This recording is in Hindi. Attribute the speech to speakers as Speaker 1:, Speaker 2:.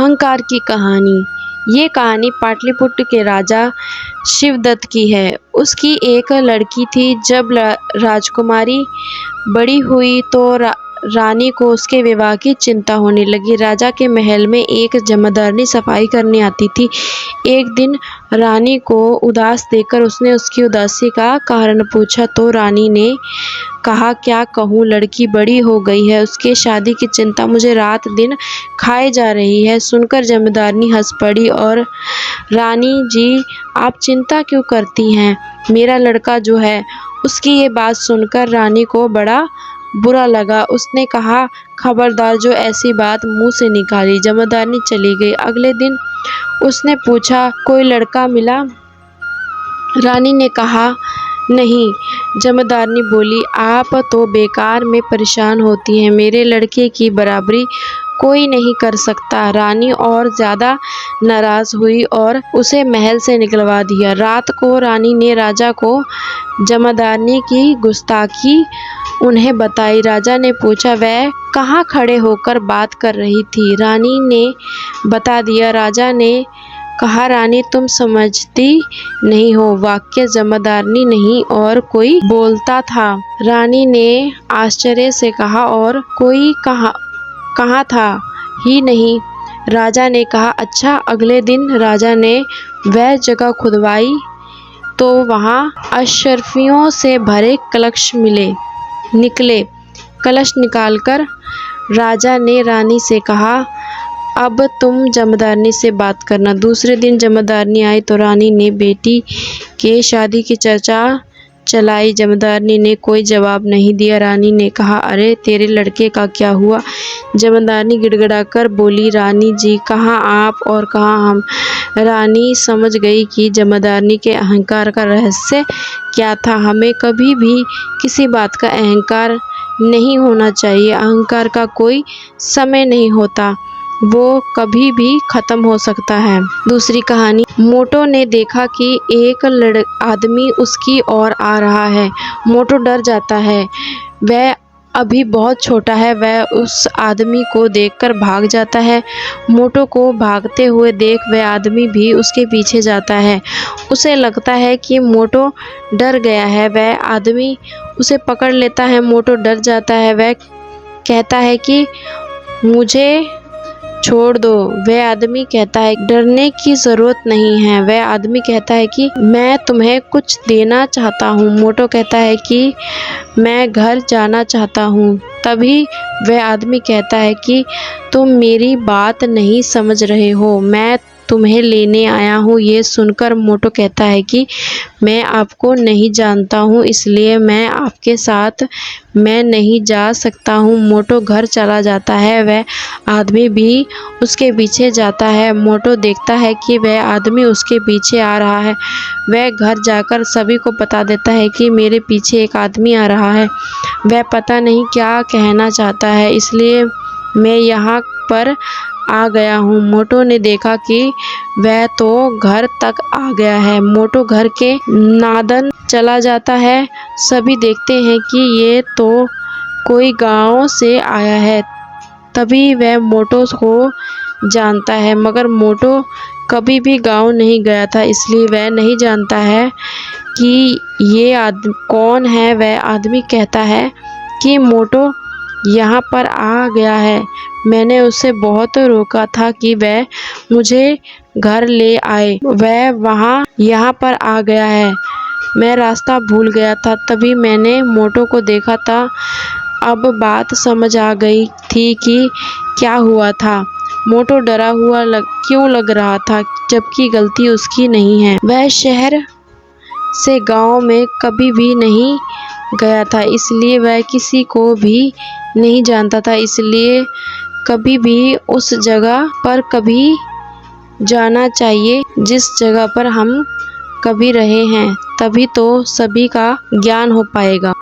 Speaker 1: अहंकार की कहानी। ये कहानी पाटलिपुत्र के राजा शिवदत्त की है। उसकी एक लड़की थी। जब राजकुमारी बड़ी हुई तो रानी को उसके विवाह की चिंता होने लगी। राजा के महल में एक जमादारनी सफाई करने आती थी। एक दिन रानी को उदास देखकर उसने उसकी उदासी का कारण पूछा तो रानी ने कहा, क्या कहूँ, लड़की बड़ी हो गई है, उसके शादी की चिंता मुझे रात दिन खाए जा रही है। सुनकर जमादारनी हंस पड़ी और रानी जी, आप चिंता क्यों करती हैं, मेरा लड़का जो है। उसकी ये बात सुनकर रानी को बड़ा बुरा लगा। उसने कहा, खबरदार जो ऐसी बात मुंह से निकाली। जमादारनी चली गई। अगले दिन उसने पूछा, कोई लड़का मिला? रानी ने कहा, नहीं। जमादारनी बोली, आप तो बेकार में परेशान होती हैं, मेरे लड़के की बराबरी कोई नहीं कर सकता। रानी और ज़्यादा नाराज हुई और उसे महल से निकलवा दिया। रात को रानी ने राजा को जमादारनी की गुस्ताखी उन्हें बताई। राजा ने पूछा, वह कहाँ खड़े होकर बात कर रही थी? रानी ने बता दिया। राजा ने कहा, रानी तुम समझती नहीं हो, वाक्य जमादारनी नहीं और कोई बोलता था। रानी ने आश्चर्य से कहा, और कोई कहाँ था ही नहीं। राजा ने कहा, अच्छा। अगले दिन राजा ने वह जगह खुदवाई तो वहाँ अशर्फियों से भरे कलश निकले। कलश निकालकर राजा ने रानी से कहा, अब तुम जमादारनी से बात करना। दूसरे दिन जमादारनी आई तो रानी ने बेटी के शादी की चर्चा चलाई। जमादारनी ने कोई जवाब नहीं दिया। रानी ने कहा, अरे तेरे लड़के का क्या हुआ? जमादारनी गिड़गिड़ाकर बोली, रानी जी, कहाँ आप और कहाँ हम। रानी समझ गई कि जमादारनी के अहंकार का रहस्य क्या था। हमें कभी भी किसी बात का अहंकार नहीं होना चाहिए। अहंकार का कोई समय नहीं होता, वो कभी भी खत्म हो सकता है। दूसरी कहानी। मोटो ने देखा कि एक आदमी उसकी ओर आ रहा है। मोटो डर जाता है। वह अभी बहुत छोटा है। वह उस आदमी को देखकर भाग जाता है। मोटो को भागते हुए देख वह आदमी भी उसके पीछे जाता है। उसे लगता है कि मोटो डर गया है। वह आदमी उसे पकड़ लेता है। मोटो डर जाता है। वह कहता है कि मुझे छोड़ दो। वह आदमी कहता है, डरने की ज़रूरत नहीं है। वह आदमी कहता है कि मैं तुम्हें कुछ देना चाहता हूँ। मोटो कहता है कि मैं घर जाना चाहता हूँ। तभी वह आदमी कहता है कि तुम मेरी बात नहीं समझ रहे हो, मैं तुम्हें लेने आया हूँ। ये सुनकर मोटो कहता है कि मैं आपको नहीं जानता हूँ, इसलिए मैं आपके साथ मैं नहीं जा सकता हूँ। मोटो घर चला जाता है। वह आदमी भी उसके पीछे जाता है। मोटो देखता है कि वह आदमी उसके पीछे आ रहा है। वह घर जाकर सभी को बता देता है कि मेरे पीछे एक आदमी आ रहा है। वह पता नहीं क्या कहना चाहता है, इसलिए मैं यहाँ पर आ गया हूँ। मोटो ने देखा कि वह तो घर तक आ गया है। मोटो घर के नादन चला जाता है। सभी देखते हैं कि ये तो कोई गांव से आया है। तभी वह मोटो को जानता है, मगर मोटो कभी भी गांव नहीं गया था, इसलिए वह नहीं जानता है कि ये आदमी कौन है। वह आदमी कहता है कि मोटो यहाँ पर आ गया है। मैंने उसे बहुत रोका था कि वह मुझे घर ले आए। वह यहाँ पर आ गया है। मैं रास्ता भूल गया था, तभी मैंने मोटो को देखा था। अब बात समझ आ गई थी कि क्या हुआ था। मोटो डरा हुआ क्यों लग रहा था, जबकि गलती उसकी नहीं है। वह शहर से गांव में कभी भी नहीं गया था, इसलिए वह किसी को भी नहीं जानता था, इसलिए कभी भी उस जगह पर कभी जाना चाहिए जिस जगह पर हम कभी रहे हैं, तभी तो सभी का ज्ञान हो पाएगा।